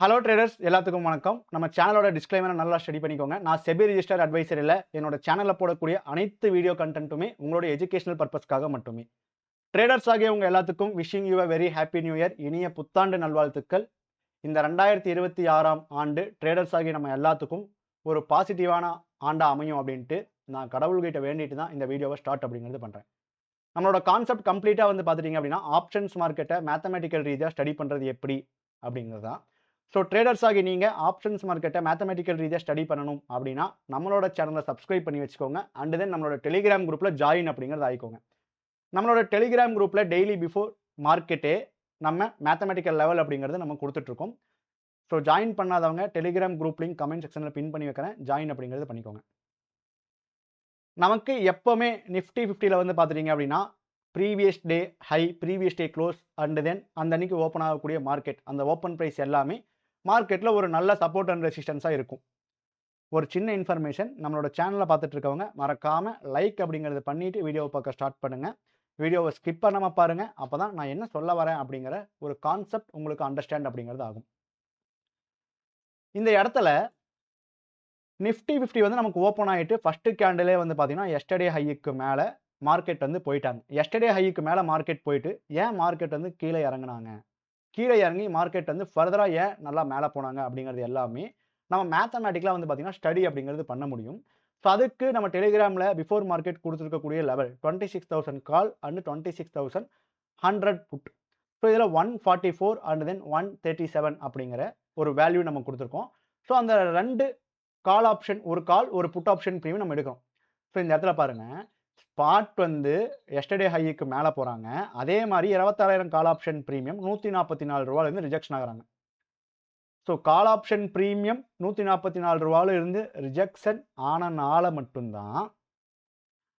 Hello traders எல்லாத்துக்கும் வணக்கம். நம்ம சேனலோட டிஸ்க்ளைமரை நல்லா ஸ்டடி பண்ணிக்கோங்க. நான் செபி ரிஜிஸ்டர்ட் அட்வைசர் இல்ல. என்னோட சேனல்ல போடக்கூடிய அனைத்து வீடியோ கன்டென்ட்டுமே உங்களோட எஜுகேஷனல் பர்பஸ்க்காக மட்டுமே. ட்ரேடர்ஸ் ஆகிய உங்க எல்லாத்துக்கும் wishing you a very happy new year. இனிய புத்தாண்டு நல்வாழ்த்துக்கள். இந்த 2026ஆம் ஆண்டு ட்ரேடர்ஸ் ஆகிய நம்ம எல்லாத்துக்கும் ஒரு பாசிட்டிவான ஆண்டா அமையும் அப்படின்ட்டு நான் கடவுள்கிட்ட வேண்டிட்டு தான் இந்த வீடியோவை ஸ்டார்ட் அப்படிங்கிறது பண்றேன். நம்மளோட கான்செப்ட் கம்ப்ளீட்டா வந்து பார்த்துட்டீங்க அப்படின்னா, ஆப்ஷன்ஸ் மார்க்கெட்ட மேத்தமேட்டிக்கல் ரீதியா ஸ்டடி பண்றது எப்படி அப்படிங்கிறது தான். ஸோ ட்ரேடர்ஸ் ஆகி நீங்க ஆப்ஷன்ஸ் மார்க்கெட்ட மேத்தமேட்டிக்கல் ரீதியா ஸ்டடி பண்ணணும் அப்படின்னா, நம்மளோட சேனலை சப்ஸ்கிரைப் பண்ணி வச்சுக்கோங்க. அண்ட் தென் நம்மளோட டெலிகிராம் குரூப்ல ஜாயின் அப்படிங்கிறது ஆயிக்கோங்க. நம்மளோட டெலிகிராம் குரூப்ல டெய்லி பிஃபோர் மார்க்கெட்டே நம்ம மேத்தமேட்டிக்கல் லெவல் அப்படிங்கிறது நம்ம கொடுத்துட்டு இருக்கோம். ஸோ ஜாயின் பண்ணாதவங்க டெலிகிராம் குரூப் லிங்க் கமெண்ட் செக்ஷன்ல பின் பண்ணி வைக்கிறேன். ஜாயின் அப்படிங்கிறது பண்ணிக்கோங்க. நமக்கு எப்பவுமே நிஃப்டி 50ல வந்து பார்த்துட்டீங்க அப்படின்னா, previous day high, previous day close and then அந்த அன்னைக்கு ஓப்பன் ஆகக்கூடிய மார்க்கெட், அந்த ஓப்பன் பிரைஸ் எல்லாமே மார்க்கெட்ல ஒரு நல்ல சப்போர்ட் அண்ட் ரெசிஸ்டன்ஸா இருக்கும். ஒரு சின்ன இன்ஃபர்மேஷன், நம்மளோட சேனலை பார்த்துட்டு இருக்கவங்க மறக்காம லைக் அப்படிங்கிறத பண்ணிட்டு வீடியோவை பார்க்க ஸ்டார்ட் பண்ணுங்க. வீடியோவை ஸ்கிப் பண்ணாம பாருங்க. அப்பதான் நான் என்ன சொல்ல வரேன் அப்படிங்கிற ஒரு கான்செப்ட் உங்களுக்கு அண்டர்ஸ்டாண்ட் அப்படிங்கிறது ஆகும். இந்த இடத்துல நிஃப்டி 50 வந்து நமக்கு ஓப்பன் ஆயிட்டு ஃபர்ஸ்ட் கேண்டிலே வந்து பார்த்தீங்கன்னா, எஸ்டர்டே ஹைக்கு மேல மார்க்கெட் வந்து போயிட்டாங்க. எஸ்டர்டே ஹைக்கு மேல மார்க்கெட் போயிட்டு, ஏன் மார்க்கெட் வந்து கீழ இறங்குனாங்க? கீழ இறங்கி மார்க்கெட் வந்து ஃபர்தரா ஏன் நல்லா மேல போனாங்க? அப்படிங்கிறது எல்லாமே நம்ம மேத்தமேட்டிக்கலா வந்து பார்த்தீங்கன்னா, ஸ்டடி அப்படிங்கிறது பண்ண முடியும். ஸோ அதுக்கு நம்ம டெலிகிராம்ல பிஃபோர் மார்க்கெட் குடுத்திருக்கக்கூடிய level 26,000 call and 26,100 put. So இதில 144 அண்ட் தென் 137 அப்படிங்கிற ஒரு வேல்யூ நம்ம குடுத்திருக்கோம். ஸோ அந்த 2 கால் ஆப்ஷன், ஒரு கால், ஒரு புட் ஆப்ஷன் பிரீமியம் நம்ம எடுக்கிறோம். ஸோ இந்த இடத்துல பாருங்க, ஸ்பாட் வந்து எஸ்டர்டே ஹைக்கு மேல போறாங்க. அதே மாரி 26,000 கால் ஆப்ஷன் பிரீமியம் ரூ. 144லேருந்து ரிஜெக்ஷன் ஆகுறாங்க. ஸோ கால் ஆப்ஷன் பிரீமியம் ரூ. 144 இருந்து ரிஜெக்ஷன் ஆனனால மட்டும் தான்,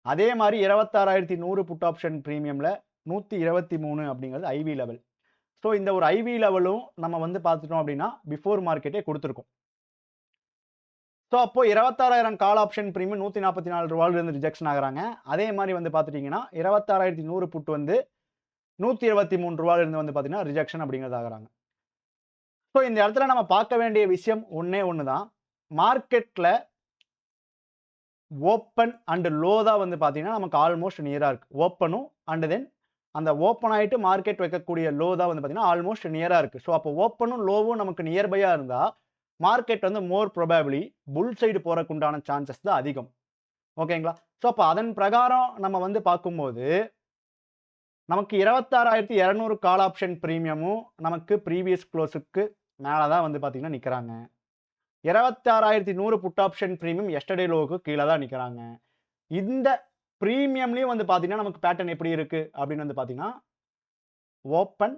அதே மாரி 26,100 புட் ஆப்ஷன் பிரீமியம்ல 123 அப்படிங்கிறது ஐவி லெவல். ஸோ இந்த ஒரு ஐவி லெவலும் நம்ம வந்து பார்த்துட்டோம் அப்படின்னா, பிஃபோர் மார்க்கெட்டே குடுத்திருக்கும். ஸோ அப்போ 26,000 கால் ஆப்ஷன் பிரீமியம் ரூ. 144லேருந்து ரிஜெக்ஷன் ஆகுறாங்க. அதே மாரி வந்து பார்த்துட்டீங்கன்னா, 26,100 புட் வந்து ரூ. 123லேருந்து வந்து பார்த்தீங்கன்னா, ரிஜெக்ஷன் அப்படிங்கிறது ஆகுறாங்க. ஸோ இந்த இடத்துல நம்ம பார்க்க வேண்டிய விஷயம் ஒண்ணே ஒண்ணு தான். மார்க்கெட்ல ஓப்பன் அண்ட் லோ தான் வந்து பார்த்தீங்கன்னா, நமக்கு ஆல்மோஸ்ட் நியரா இருக்கு. ஓப்பனும் அண்ட் தென் அந்த ஓப்பன் ஆயிட்டு மார்க்கெட் வைக்கக்கூடிய லோ தான் வந்து பார்த்தீங்கன்னா, ஆல்மோஸ்ட் நியரா இருக்கு. ஸோ அப்போ ஓப்பனும், லோவும் நமக்கு நியர்பையா இருந்தா, மார்க்கெட் வந்து மோர் ப்ரோபபிலி புல் சைடு போறக்கு உண்டான சான்சஸ் தான் அதிகம். ஓகேங்களா? ஸோ அப்ப அதன் பிரகாரம் நம்ம வந்து பார்க்கும்போது, நமக்கு 26,200 கால் ஆப்ஷன் பிரீமியமும் நமக்கு ப்ரீவியஸ் குளோஸ்க்கு மேல தான் வந்து பார்த்தீங்கன்னா நிக்கிறாங்க. 26,100 புட் ஆப்ஷன் பிரீமியம் எஸ்டர்டே லோவுக்கு கீழ தான் நிக்கிறாங்க. இந்த பிரீமியம்லயும் வந்து பார்த்தீங்கன்னா, நமக்கு பேட்டர்ன் எப்படி இருக்கு அப்படின்னு வந்து பார்த்தீங்கன்னா, ஓப்பன்,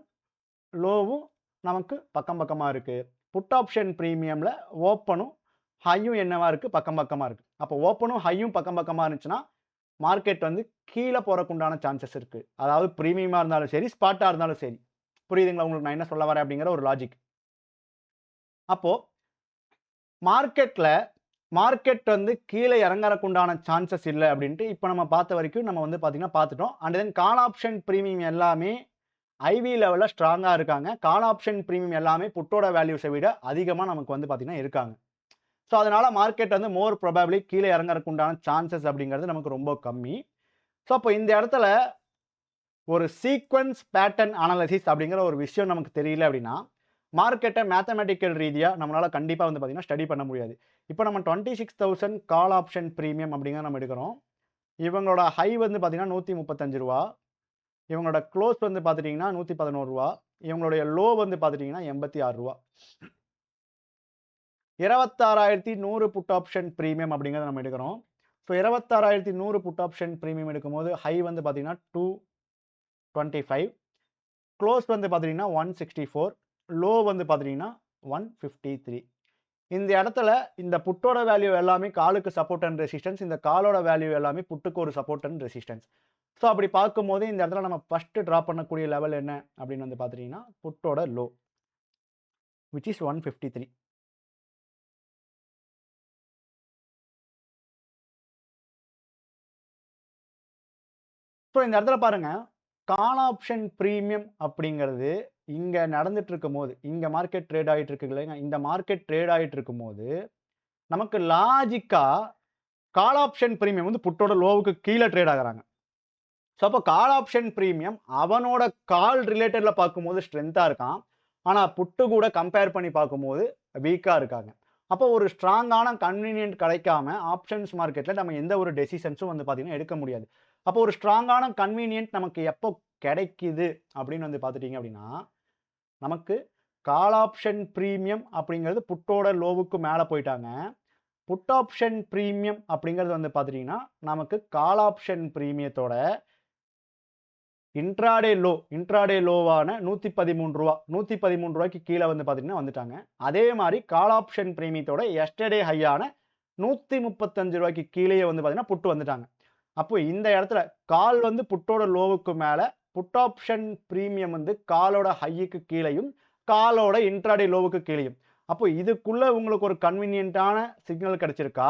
லோவும் நமக்கு பக்கம் பக்கமா இருக்கு. புட் ஆப்ஷன் பிரீமியம்ல ஓப்பனும், ஹையும் என்னவா இருக்கு? பக்கம் பக்கமா இருக்கு. அப்போ ஓப்பனும், ஹையும் பக்கம் பக்கமா இருந்துச்சுன்னா, மார்க்கெட் வந்து கீழ போறக்கு உண்டான சான்சஸ் இருக்கு. அதாவது பிரீமியமா இருந்தாலும் சரி, ஸ்பாட்டா இருந்தாலும் சரி. புரியுதுங்களா உங்களுக்கு நான் என்ன சொல்ல வரேன் அப்படிங்கிற ஒரு லாஜிக். அப்போ மார்க்கெட்ல மார்க்கெட் வந்து கீழ இறங்கறக்கு உண்டான சான்சஸ் இல்ல அப்படின்ட்டு இப்ப நம்ம பார்த்த வரைக்கும் நம்ம வந்து பார்த்தீங்கன்னா பார்த்துட்டோம். And then call option premium எல்லாமே ஐவி லெவல்ல ஸ்ட்ராங்கா இருக்காங்க. கால் ஆப்ஷன் பிரீமியம் எல்லாமே புட்டோட வேல்யூஸ விட அதிகமா நமக்கு வந்து பார்த்தீங்கன்னா இருக்காங்க. ஸோ அதனால மார்க்கெட் வந்து மோர் ப்ரோபபிலி கீழ இறங்கறக்கு உண்டான சான்சஸ் அப்படிங்கிறது நமக்கு ரொம்ப கம்மி. ஸோ அப்போ இந்த இடத்துல ஒரு சீக்வென்ஸ் பேட்டர்ன் அனாலிசிஸ் அப்படிங்கிற ஒரு விஷயம் நமக்கு தெரியல அப்படின்னா, மார்க்கெட்ட மேத்தமேட்டிக்கல் ரீதியா நம்மளால கண்டிப்பா வந்து பார்த்தீங்கன்னா, ஸ்டடி பண்ண முடியாது. இப்ப நம்ம 26,000 கால் ஆப்ஷன் பிரீமியம் அப்படிங்கிறத நம்ம எடுக்கிறோம். இவங்களோட ஹை வந்து பார்த்தீங்கன்னா, ரூ. 135. இவங்களோட குளோஸ் வந்து பார்த்துட்டீங்கன்னா, ரூ. 111. இவங்களுடைய லோ வந்து பார்த்துட்டீங்கன்னா, ரூ. 86. 26,100 புட் ஆப்ஷன் பிரீமியம் அப்படிங்கிறத நம்ம எடுக்கிறோம். ஸோ 26,100 புட் ஆப்ஷன் பிரீமியம் எடுக்கும்போது, ஹை வந்து பார்த்தீங்கன்னா, 225. க்ளோஸ் வந்து பார்த்துட்டீங்கன்னா 164, லோ வந்து பார்த்துட்டீங்கன்னா 153. இந்த இடத்துல இந்த புட்டோட வேல்யூ எல்லாமே காலுக்கு சப்போர்ட் அண்ட் ரெசிஸ்டன்ஸ். இந்த காலோட வேல்யூ எல்லாமே புட்டுக்கு ஒரு சப்போர்ட் அண்ட் ரெசிஸ்டன்ஸ். ஸோ அப்படி பார்க்கும்போது இந்த இடத்துல நம்ம ஃபர்ஸ்ட் டிரா பண்ணக்கூடிய லெவல் என்ன அப்படின்னு வந்து பார்த்துட்டீங்கன்னா, புட்டோட லோ விச் இஸ் 153. ஸோ இந்த இடத்துல பாருங்க, கால் ஆப்ஷன் பிரீமியம் அப்படிங்கிறது இங்க நடந்துட்டு இருக்கும்போது, இங்க மார்க்கெட் ட்ரேட் ஆயிட்டு இருக்கு இல்லைங்க. இந்த மார்க்கெட் ட்ரேட் ஆயிட்டு இருக்கும்போது, நமக்கு லாஜிக்கா கால் ஆப்ஷன் பிரீமியம் வந்து புட்டோட லோவுக்கு கீழ ட்ரேட் ஆகுறாங்க. ஸோ அப்போ கால் ஆப்ஷன் பிரீமியம் அவனோட கால் ரிலேட்டட்ல பார்க்கும்போது ஸ்ட்ரென்த்தா இருக்கான். ஆனா புட்டு கூட கம்பேர் பண்ணி பார்க்கும்போது வீக்கா இருக்காங்க. அப்போ ஒரு ஸ்ட்ராங்கான கன்வீனியன்ட் கிடைக்காம ஆப்ஷன்ஸ் மார்க்கெட்ல நம்ம எந்த ஒரு டெசிஷன்ஸும் வந்து பார்த்தீங்கன்னா எடுக்க முடியாது. அப்போ ஒரு ஸ்ட்ராங்கான கன்வீனியன்ட் நமக்கு எப்போ கிடைக்குது அப்படின்னு வந்து பார்த்துட்டீங்க அப்படின்னா, நமக்கு கால் ஆப்ஷன் பிரீமியம் அப்படிங்கிறது புட்டோட லோவுக்கு மேல போயிட்டாங்க. புட் ஆப்ஷன் பிரீமியம் அப்படிங்கிறது வந்து பார்த்துட்டீங்கன்னா, நமக்கு கால் ஆப்ஷன் பிரீமியத்தோட இன்ட்ராடே லோவான ரூ. 113 ரூ. 113க்கு கீழ வந்து பார்த்தீங்கன்னா வந்துட்டாங்க. அதே மாரி கால் ஆப்ஷன் பிரீமியத்தோட எஸ்டர்டே ஹையான ரூ. 135க்கு கீழயே வந்து பார்த்தீங்கன்னா புட் வந்துட்டாங்க. அப்போ இந்த இடத்துல கால் வந்து புட்டோட லோவுக்கு மேல, புட் ஆப்ஷன் பிரீமியம் வந்து காலோட ஹைக்கு கீழயும், காலோட இன்ட்ராடே லோவுக்கு கீழயும். அப்போ இதுக்குள்ள உங்களுக்கு ஒரு கன்வீனியன்ட்டான சிக்னல் கிடைச்சிருக்கா?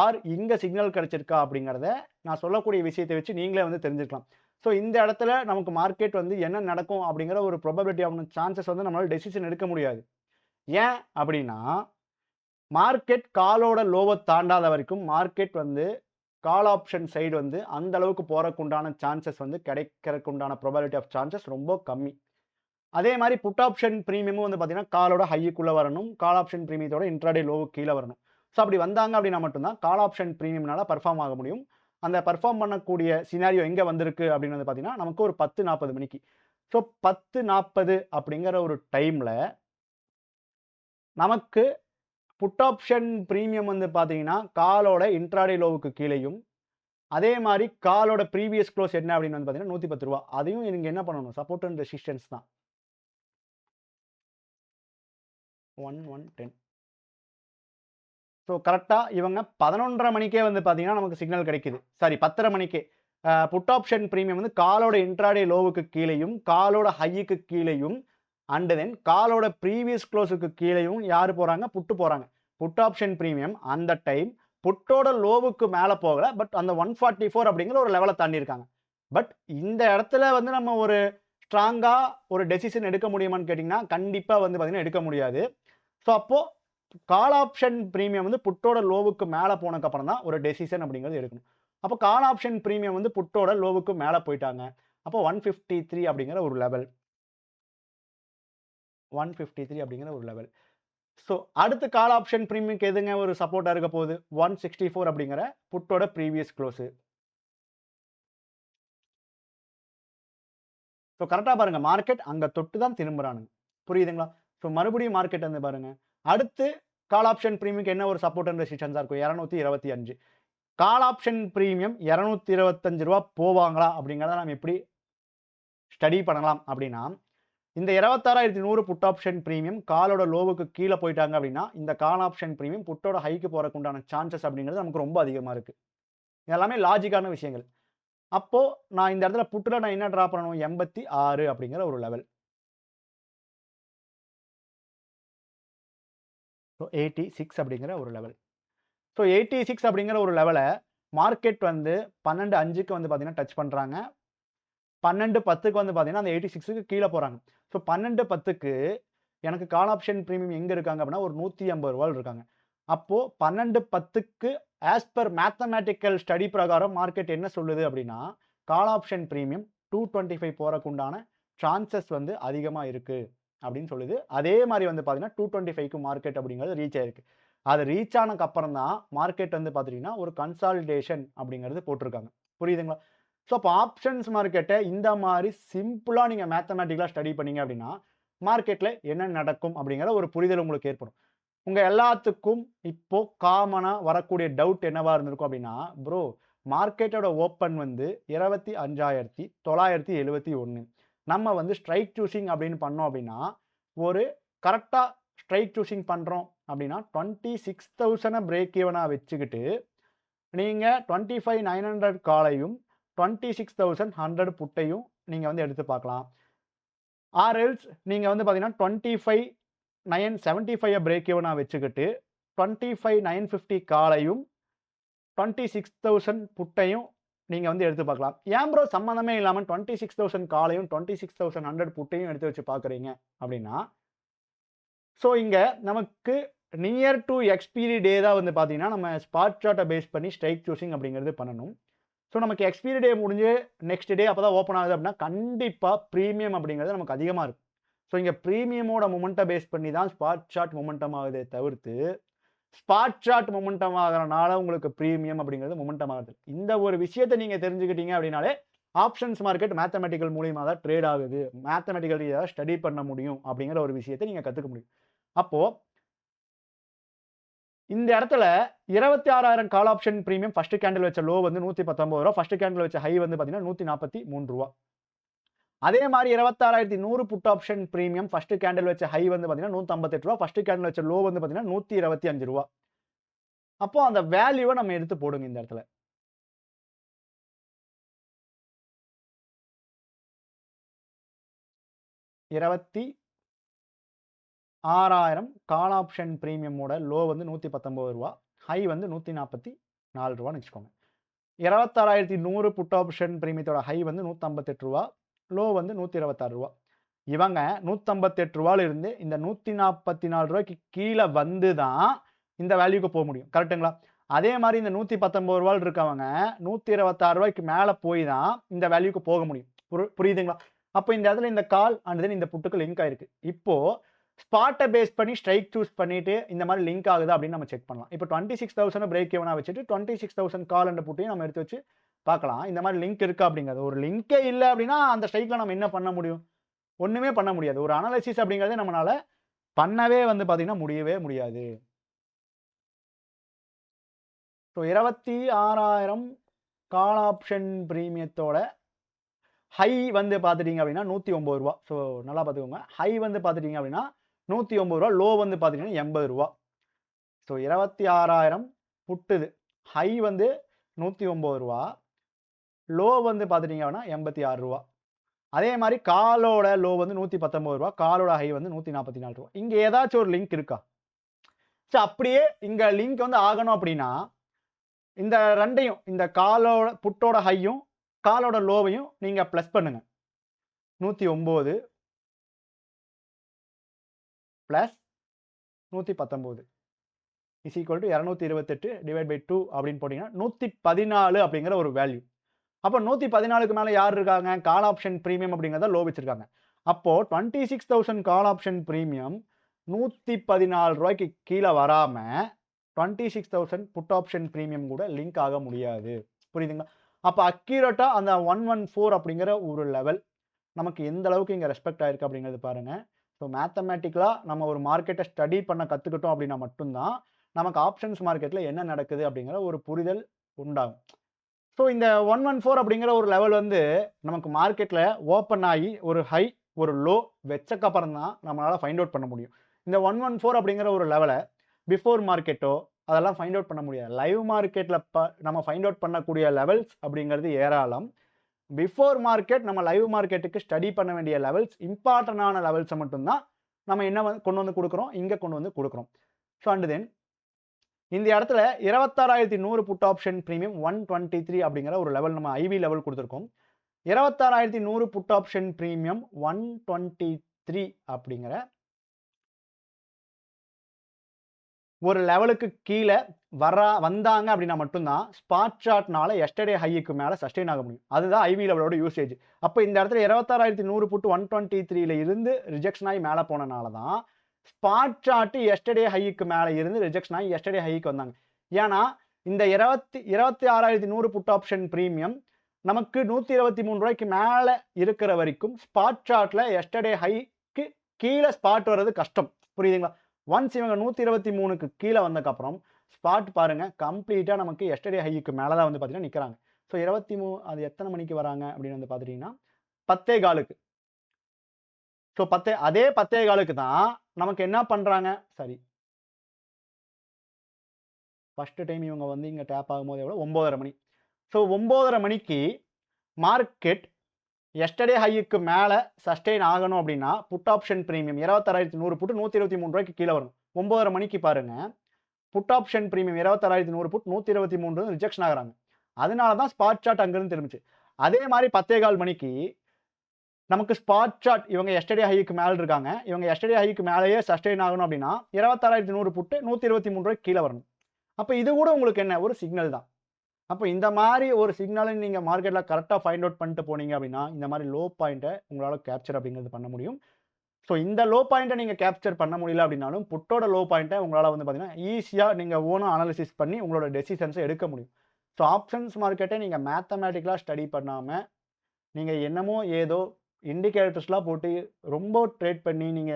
ஆர் இங்க சிக்னல் கிடைச்சிருக்கா? அப்படிங்கிறத நான் சொல்லக்கூடிய விஷயத்த வச்சு நீங்களே வந்து தெரிஞ்சுக்கலாம். ஸோ இந்த இடத்துல நமக்கு மார்க்கெட் வந்து என்ன நடக்கும் அப்படிங்கிற ஒரு ப்ராபபிலிட்டி ஆஃப் சான்சஸ் வந்து நம்மளால டெசிஷன் எடுக்க முடியாது. ஏன் அப்படின்னா, மார்க்கெட் காலோட லோவ தாண்டாத வரைக்கும் மார்க்கெட் வந்து கால் ஆப்ஷன் சைடு வந்து அந்த அளவுக்கு போறக்கு உண்டான சான்சஸ் வந்து கிடைக்கிறக்கு உண்டான ப்ராபபிலிட்டி ஆஃப் சான்சஸ் ரொம்ப கம்மி. அதே மாரி புட் ஆப்ஷன் பிரீமியமும் வந்து பார்த்தீங்கன்னா, காலோட ஹைக்குள்ள வரணும். கால் ஆப்ஷன் பிரீமியத்தோட இன்ட்ராடே லோவுக்கு கீழ வரணும். ஸோ அப்படி வந்தாங்க அப்படின்னா மட்டும் தான் கால் ஆப்ஷன் பிரீமியம்னால பெர்ஃபார்ம் ஆக முடியும். அந்த பெர்ஃபார்ம் பண்ணக்கூடிய சினாரியோ எங்க வந்திருக்கு அப்படின்னு வந்து பார்த்தீங்கன்னா, நமக்கு ஒரு 10:40 மணிக்கு. ஸோ 10:40 அப்படிங்கிற ஒரு டைம்ல நமக்கு புட் ஆப்ஷன் பிரீமியம் வந்து பார்த்தீங்கன்னா, காலோட இன்ட்ராடே லோவுக்கு கீழயும், அதே மாரி காலோட ப்ரீவியஸ் குளோஸ் என்ன அப்படின்னு வந்து பார்த்தீங்கன்னா, ரூ. 110 அதையும் நீங்க என்ன பண்ணணும்? சப்போர்ட் அண்ட் ரெசிஸ்டன்ஸ் தான். 1110. ஸோ கரெக்ட்டா இவங்க 11:30 மணிக்கே வந்து பார்த்தீங்கன்னா, நமக்கு சிக்னல் கிடைக்குது. சாரி 10:30 மணிக்கே. புட் ஆப்ஷன் பிரீமியம் வந்து காலோட இன்ட்ராடே லோவுக்கு கீழயும், காலோட ஹைக்கு கீழயும், அண்ட் தென் காலோட ப்ரீவியஸ் குளோஸ்க்கு கீழயும் யாரு போறாங்க? புட்டு போறாங்க. புட் ஆப்ஷன் பிரீமியம் அந்த டைம் புட்டோட லோவுக்கு மேல போகல. பட் அந்த 144 அப்படிங்கிற ஒரு லெவல தாண்டியிருக்காங்க. பட் இந்த இடத்துல வந்து நம்ம ஒரு ஸ்ட்ராங்கா ஒரு டெசிஷன் எடுக்க முடியுமான்னு கேட்டீங்கன்னா, கண்டிப்பா வந்து பார்த்தீங்கன்னா எடுக்க முடியாது. ஸோ அப்போ கால் ஆப்ஷன் பிரீமியம் வந்து புட்டோட லோவுக்கு மேல போனதுக்கப்புறம் தான் ஒரு டெசிஷன் அப்படிங்கிறது எடுக்கணும். அப்போ கால் ஆப்ஷன் பிரீமியம் வந்து புட்டோட லோவுக்கு மேல போயிட்டாங்க. அப்போ 153 அப்படிங்கிற ஒரு லெவல். 153 அப்படிங்கிற ஒரு லெவல். ஸோ அடுத்து கால் ஆப்ஷன் பிரீமியம்க்கு எதுங்க ஒரு சப்போர்ட்டா இருக்க போகுது? 164 அப்படிங்கிற புட்டோட ப்ரீவியஸ் குளோஸ். ஸோ கரெக்ட்டா பாருங்க மார்க்கெட் அங்க தொட்டு தான் திரும்புறானுங்க. புரியுதுங்களா? ஸோ மறுபடியும் மார்க்கெட் வந்து பாருங்க. அடுத்து கால் ஆப்ஷன் பிரீமியம்க்கு என்ன ஒரு சப்போர்ட் அண்ட் ரெசிஸ்டன்ஸா இருக்கும்? 225. கால் ஆப்ஷன் பிரீமியம் ரூ. 225 போவாங்களா? அப்படிங்கிறத நம்ம எப்படி ஸ்டடி பண்ணலாம் அப்படின்னா, இந்த 26,100 புட் ஆப்ஷன் பிரீமியம் காலோட லோவுக்கு கீழ போயிட்டாங்க அப்படின்னா, இந்த கால் ஆப்ஷன் பிரீமியம் புட்டோட ஹைக்கு போறக்கு உண்டான சான்சஸ் அப்படிங்கிறது நமக்கு ரொம்ப அதிகமா இருக்கு. இது எல்லாமே லாஜிக்கான விஷயங்கள். அப்போ நான் இந்த இடத்துல புட்ல நான் என்ன டிரா பண்ணணும்? 86 அப்படிங்கிற ஒரு லெவல். ஸோ 86 அப்படிங்கிற ஒரு லெவல். ஸோ 86 அப்படிங்கிற ஒரு லெவல மார்க்கெட் வந்து 12:05க்கு வந்து பார்த்தீங்கன்னா டச் பண்றாங்க. 12:10க்கு வந்து பார்த்தீங்கன்னா, அந்த 86க்கு கீழ போறாங்க. ஸோ 12:10க்கு எனக்கு கால் ஆப்ஷன் பிரீமியம் எங்க இருக்காங்க அப்படின்னா, ஒரு ரூ. 150 இருக்காங்க. அப்போ 12:10க்கு ஆஸ் பெர் மேத்தமேட்டிக்கல் ஸ்டடி பிரகாரம் மார்க்கெட் என்ன சொல்லுது அப்படின்னா, கால் ஆப்ஷன் பிரீமியம் 225 போறக்கு உண்டான சான்சஸ் வந்து அதிகமா இருக்கு அப்படின்னு சொல்லுது. அதே மாரி வந்து பார்த்தீங்கன்னா, 225க்கு மார்க்கெட் அப்படிங்கிறது ரீச் ஆயிருக்கு. அது ரீச் ஆனதுக்கு அப்புறம் தான் மார்க்கெட் வந்து பார்த்துட்டீங்கன்னா, ஒரு கன்சாலிடேஷன் அப்படிங்கிறது போட்டிருக்காங்க. புரியுதுங்களா? ஸோ அப்போ ஆப்ஷன்ஸ் மார்க்கெட்ட இந்த மாரி சிம்பிளா நீங்க மேத்தமேட்டிக்கலா ஸ்டடி பண்ணீங்க அப்படின்னா, மார்க்கெட்ல என்ன நடக்கும் அப்படிங்கிற ஒரு புரிதல் உங்களுக்கு ஏற்படும். உங்க எல்லாத்துக்கும் இப்போ காமனா வரக்கூடிய டவுட் என்னவா இருந்திருக்கும் அப்படின்னா, ப்ரோ மார்க்கெட்டோட ஓப்பன் வந்து 25,971. நம்ம வந்து ஸ்ட்ரைக் சூசிங் அப்படின்னு பண்ணோம் அப்படின்னா, ஒரு கரெக்ட்டா ஸ்ட்ரைக் சூசிங் பண்றோம் அப்படின்னா, 26,000 பிரேக் ஈவனா வச்சுக்கிட்டு, நீங்க 25,900 காலையும் 26,100 புட்டையும் நீங்க வந்து எடுத்து பார்க்கலாம். ஆர் எல்ஸ் நீங்க வந்து பார்த்தீங்கன்னா 25,975 பிரேக் ஈவனா வச்சுக்கிட்டு 25,950 காலையும் 26,000 புட்டையும் நீங்க வந்து எடுத்து பார்க்கலாம். ஏன் ப்ரோ சம்மந்தமே இல்லாம 26,000 காலையும் 26,100 புட்டையும் எடுத்து வச்சு பார்க்குறீங்க அப்படின்னா, ஸோ இங்க நமக்கு நியர் டூ எக்ஸ்பீரி டே தான் வந்து பார்த்தீங்கன்னா, நம்ம ஸ்பாட் சார்ட்ட பேஸ் பண்ணி ஸ்ட்ரைக் சூசிங் அப்படிங்கிறது பண்ணணும். ஸோ நமக்கு எக்ஸ்பீரி டே முடிஞ்சு நெக்ஸ்ட் டே அப்பதான் ஓப்பன் ஆகுது அப்படின்னா, கண்டிப்பா பிரீமியம் அப்படிங்கிறது நமக்கு அதிகமா இருக்கும். ஸோ இங்க பிரீமியமோட மொமெண்ட்ட பேஸ் பண்ணி தான் ஸ்பாட் சார்ட் மொமெண்டம் ஆகுதே தவிர்த்து, ஸ்பாட் சார்ட் மொமெண்டம் ஆகுறனால உங்களுக்கு பிரீமியம் அப்படிங்கிறது மொமெண்டம் ஆகுது. இந்த ஒரு விஷயத்த நீங்க தெரிஞ்சுக்கிட்டீங்க அப்படின்னாலே, ஆப்ஷன்ஸ் மார்க்கெட் மேத்தமேட்டிக்கல் மூலியமா தான் ட்ரேட் ஆகுது. மேத்தமேட்டிக்கல் ரீதியா ஸ்டடி பண்ண முடியும் அப்படிங்கிற ஒரு விஷயத்த நீங்க கத்துக்க முடியும். அப்போ இந்த இடத்துல 26,000 call option premium first candle வச்ச லோ வந்து ரூ. 119. ஃபர்ஸ்ட் கேண்டில் வச்ச ஹை வந்து பார்த்தீங்கன்னா ரூ. 143. அதே மாரி 26,100 put option premium first candle வச்ச ஹை வந்து பார்த்தீங்கன்னா ரூ. 158. ஃபர்ஸ்ட் கேண்டில் வச்ச லோ வந்து பார்த்தீங்கன்னா ரூ. 125. அப்போ அந்த வேல்யூவ நம்ம எடுத்து போடுங்க இந்த இடத்துல. இருபத்தி 6,000 கால் ஆப்ஷன் பிரீமியமோட லோ வந்து ரூ. 119. ஹை வந்து ரூ. 144 வச்சுக்கோங்க. 26,100 புட் ஆப்ஷன் பிரீமியத்தோட ஹை வந்து ரூ. 158. லோ வந்து ரூ. 126. இவங்க ரூ. 158 இருந்து இந்த ரூ. 144 கீழ வந்து தான் இந்த வேல்யூக்கு போ முடியும். கரெக்ட்டுங்களா? அதே மாரி இந்த ரூ. 119 இருக்கவங்க ரூ. 126 மேல போய் தான் இந்த வேல்யூக்கு போக முடியும். புரியுதுங்களா? அப்ப இந்த இடத்துல இந்த கால் அண்ட் தென் இந்த புட்டுக்கு லிங்க் ஆயிருக்கு. இப்போ ஸ்பாட்ட பேஸ் பண்ணி ஸ்ட்ரைக் சூஸ் பண்ணிட்டு இந்த மாரி லிங்க் ஆகுதா அப்படின்னு நம்ம செக் பண்ணலாம். இப்போ 26,000 பிரேக் ஈவனா வச்சுட்டு 26,000 கால் அண்ட் புட்டையும் நம்ம எடுத்து வச்சு பார்க்கலாம். இந்த மாரி லிங்க் இருக்கா அப்படிங்கிறது. ஒரு லிங்கே இல்ல அப்படின்னா அந்த ஸ்ட்ரைக்ல நம்ம என்ன பண்ண முடியும்? ஒண்ணுமே பண்ண முடியாது. ஒரு அனாலிசிஸ் அப்படிங்கிறதே நம்மனால பண்ணவே வந்து பார்த்தீங்கன்னா முடியவே முடியாது. ஸோ 26,000 கால் ஆப்ஷன் பிரீமியத்தோட ஹை வந்து பார்த்துட்டீங்க அப்படின்னா ரூ. 109. ஸோ நல்லா பார்த்துக்கோங்க. ஹை வந்து பார்த்துட்டீங்க அப்படின்னா ரூ. 109. லோ வந்து பார்த்துட்டீங்கன்னா ரூ. 80. ஸோ 26,000 புட்டுது. ஹை வந்து ரூ. 109. லோ வந்து பார்த்துட்டீங்க அப்படின்னா ரூ. 86. அதே மாரி காலோட லோ வந்து ரூ. 119. காலோட ஹை வந்து ரூ. 144. இங்க ஏதாச்சும் ஒரு லிங்க் இருக்கா? ஸோ அப்படியே இங்க லிங்க் வந்து ஆகணும் அப்படின்னா, இந்த 2யும் இந்த காலோட புட்டோட ஹையும், காலோட லோவையும் நீங்க பிளஸ் பண்ணுங்க. 109 plus 119 is equal to 228 divide by 2 அப்படின்னு போட்டீங்கன்னா 114 அப்படிங்கிற ஒரு வேல்யூ. அப்போ 114க்கு மேல யார் இருக்காங்க? கால் ஆப்ஷன் பிரீமியம் அப்படிங்கிறத லோ வச்சிருக்காங்க. அப்போ 26,000 கால் ஆப்ஷன் பிரீமியம் ரூ. 114 கீழ வராம 26,000 புட் ஆப்ஷன் பிரீமியம் கூட லிங்க் ஆக முடியாது. புரியுதுங்களா? அப்ப அக்யூரேட்டா அந்த 114 அப்படிங்கிற ஒரு லெவல் நமக்கு எந்த அளவுக்கு இங்க ரெஸ்பெக்ட் ஆயிருக்கு அப்படிங்கிறது பாருங்க. ஸோ மேத்தமேட்டிக்கலா நம்ம ஒரு மார்க்கெட்ட ஸ்டடி பண்ண கத்துக்கிட்டோம் அப்படின்னா மட்டும் தான், நமக்கு ஆப்ஷன்ஸ் மார்க்கெட்ல என்ன நடக்குது அப்படிங்கிற ஒரு புரிதல் உண்டாகும். ஸோ இந்த 114 அப்படிங்கிற ஒரு லெவல் வந்து நமக்கு மார்க்கெட்ல ஓப்பன் ஆகி ஒரு ஹை, ஒரு லோ வச்சக்கப்புறம் தான் நம்மளால ஃபைண்ட் அவுட் பண்ண முடியும். இந்த 114 அப்படிங்கிற ஒரு லெவல பிஃபோர் மார்க்கெட்டோ அதெல்லாம் ஃபைண்ட் அவுட் பண்ண முடியாது. லைவ் மார்க்கெட்ல நம்ம ஃபைண்ட் அவுட் பண்ணக்கூடிய லெவல்ஸ் அப்படிங்கிறது ஏராளம். பிஃபோர் மார்க்கெட் நம்ம லைவ் மார்க்கெட்டுக்கு ஸ்டடி பண்ண வேண்டிய லெவல்ஸ், இம்பார்ட்டன்டான லெவல்ஸ மட்டும் தான் நம்ம என்ன கொண்டு வந்து குடுக்குறோம், இங்க கொண்டு வந்து குடுக்குறோம். ஸோ அண்ட் தென் இந்த இடத்துல 26,100 புட் ஆப்ஷன் பிரீமியம் 123 அப்படிங்கிற ஒரு லெவல் நம்ம ஐவி லெவல் குடுத்திருக்கோம். 26,100 புட் ஆப்ஷன் பிரீமியம் 123 அப்படிங்கிற ஒரு லெவலுக்கு கீழ வந்தாங்க அப்படின்னா மட்டும் தான் ஸ்பாட் சார்ட்னால எஸ்டர்டே ஹைக்கு மேல சஸ்டெயின் ஆக முடியும். அதுதான் ஐவி லெவலோட யூசேஜ். அப்ப இந்த இடத்துல 26,100 புட் 123ல இருந்து ரிஜெக்ஷன் ஆகி மேல போனனால தான் ஸ்பாட் சார்ட் எஸ்டர்டே ஹைக்கு மேல இருந்து ரிஜெக்ஷன் ஆகி எஸ்டர்டே ஹைக்கு வந்தாங்க. ஏன்னா இந்த 26,100 புட் ஆப்ஷன் பிரீமியம் நமக்கு ரூ. 123 மேல இருக்கிற வரைக்கும் ஸ்பாட் சார்ட்ல எஸ்டர்டே ஹைக்கு கீழ ஸ்பாட் வர்றது கஷ்டம். புரியுதுங்களா? ஒன்ஸ் இவங்க 123க்கு கீழ வந்ததுக்கப்புறம் ஸ்பாட் பாருங்க கம்ப்ளீட்டா நமக்கு எஸ்டர்டே ஹைக்கு மேல தான் வந்து பார்த்தீங்கன்னா நிக்கிறாங்க. ஸோ 23 அது எத்தனை மணிக்கு வராங்க அப்படின்னு வந்து பார்த்துட்டீங்கன்னா 10:15க்கு. ஸோ அதே 10:15க்கு தான் நமக்கு என்ன பண்றாங்க? சரி. ஃபர்ஸ்ட் டைம் இவங்க வந்து இங்க டேப் ஆகும்போது எவ்வளோ? 9:30 மணி. ஸோ 9:30 மணிக்கு மார்க்கெட் எஸ்டர்டே ஹைக்கு மேல சஸ்டெயின் ஆகணும் அப்படின்னா புட் ஆப்ஷன் பிரீமியம் 26,100 புட் ரூ. 123 கீழ வரும். 9:30 மணிக்கு பாருங்க put option premium 26,100 put 123 rejection ஆகுறாங்க. அதனால தான் ஸ்பாட் சார்ட் அங்கிருந்து திரும்பிச்சு. அதே மாரி 10:15 மணிக்கு நமக்கு ஸ்பாட் சார்ட் இவங்க எஸ்டர்டே ஹைக்கு மேல இருக்காங்க. இவங்க எஸ்டர்டே ஹைக்கு மேலேயே சஸ்டெயின் ஆகணும் அப்படின்னா 26,100 புட்டு ரூ. 123 கீழ வரணும். அப்ப இது கூட உங்களுக்கு என்ன? ஒரு சிக்னல் தான். அப்ப இந்த மாரி ஒரு சிக்னல நீங்க மார்க்கெட்ல கரெக்ட்டா ஃபைண்ட் அவுட் பண்ணிட்டு போனீங்க அப்படின்னா, இந்த மாரி லோ பாயிண்ட்ட உங்களால கேப்சர் அப்படிங்கிறது பண்ண முடியும். ஸோ இந்த லோ பாயிண்ட்ட நீங்க கேப்சர் பண்ண முடியல அப்படின்னாலும், புட்டோட லோ பாயிண்ட்ட உங்களால வந்து பார்த்தீங்கன்னா, ஈஸியா நீங்க ஓனா அனாலிசிஸ் பண்ணி உங்களோட டெசிஷன்ஸ எடுக்க முடியும். ஸோ ஆப்ஷன்ஸ் மார்க்கெட்ட நீங்க மேத்தமேட்டிக்கலா ஸ்டடி பண்ணாம, நீங்க என்னமோ ஏதோ இண்டிகேட்டர்ஸ்லாம் போட்டு ரொம்ப ட்ரேட் பண்ணி, நீங்க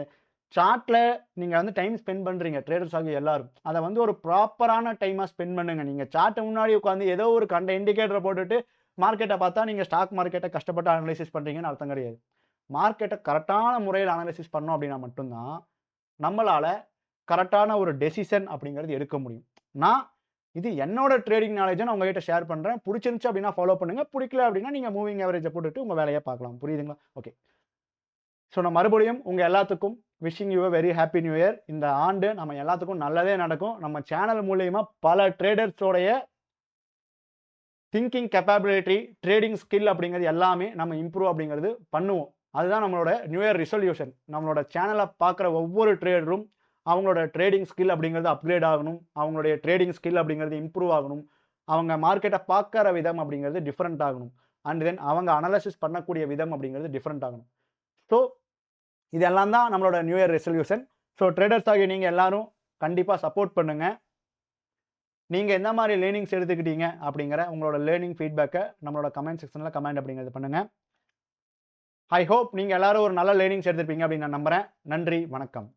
சார்ட்ல நீங்க வந்து டைம் ஸ்பெண்ட் பண்றீங்க. ட்ரேடர்ஸ் ஆகிய எல்லாரும். அத வந்து ஒரு ப்ராப்பரான டைமா ஸ்பெண்ட் பண்ணுங்க. நீங்க சார்ட் முன்னாடி உட்கார்ந்து ஏதோ ஒரு கண்ட இண்டிகேட்டர போட்டுட்டு மார்க்கெட்ட பார்த்தா நீங்க ஸ்டாக் மார்க்கெட்ட கஷ்டப்பட்டு அனலைசிஸ் பண்றீங்கன்னு அர்த்தம் கிடையாது. மார்க்கெட்ட கரெக்ட்டான முறையில அனலைசிஸ் பண்ணோம் அப்படின்னா மட்டும் தான், நம்மளால கரெக்ட்டான ஒரு டெசிஷன் அப்படிங்கிறது எடுக்க முடியும். நான் இது என்னோட ட்ரேடிங் நாலேட்ஜ நான் உங்ககிட்ட ஷேர் பண்றேன். புடிச்சிருந்துச்சு அப்படின்னா ஃபாலோ பண்ணுங்க. புடிக்கல அப்படின்னா நீங்க மூவிங் ஆவரேஜ போட்டுட்டு உங்க வேலைய பார்க்கலாம். புரியுதுங்களா? ஓகே. ஸோ நான் மறுபடியும் உங்க எல்லாத்துக்கும் wishing you very happy new year. இந்த ஆண்டு நம்ம எல்லாத்துக்கும் நல்லதே நடக்கும். நம்ம சேனல் மூலியமா பல ட்ரேடர்ஸோடைய திங்கிங் கேப்பபிலிட்டி, ட்ரேடிங் ஸ்கில் அப்படிங்கிறது எல்லாமே நம்ம இம்ப்ரூவ் அப்படிங்கிறது பண்ணுவோம். அதுதான் நம்மளோட நியூ இயர் ரிசல்யூஷன். நம்மளோட சேனல பார்க்குற ஒவ்வொரு ட்ரேடரும் அவங்களோட ட்ரேடிங் ஸ்கில் அப்படிங்கிறது அப்கிரேட் ஆகணும். அவங்களுடைய ட்ரேடிங் ஸ்கில் அப்படிங்கிறது இம்ப்ரூவ் ஆகணும். அவங்க மார்க்கெட்ட பார்க்குற விதம் அப்படிங்கிறது டிஃபரெண்ட் ஆகணும். அண்ட் தென் அவங்க அனலைசிஸ் பண்ணக்கூடிய விதம் அப்படிங்கிறது டிஃபரெண்ட் ஆகணும். ஸோ இதெல்லாம் தான் நம்மளோட new year resolution. So traders ஆகிய நீங்க எல்லாரும் கண்டிப்பா சப்போர்ட் பண்ணுங்க. நீங்க எந்த மாரி லேர்னிங்ஸ் எடுத்துக்கிட்டீங்க அப்படிங்கிற உங்களோட லேர்னிங் ஃபீட்பேக்க நம்மளோட கமெண்ட் செக்ஷன்ல கமெண்ட் அப்படிங்கிறது பண்ணுங்க. ஐ ஹோப் நீங்க எல்லாரும் ஒரு நல்ல லேர்னிங்ஸ் எடுத்திருப்பீங்க அப்படின்னு நான் நம்புறேன். நன்றி, வணக்கம்.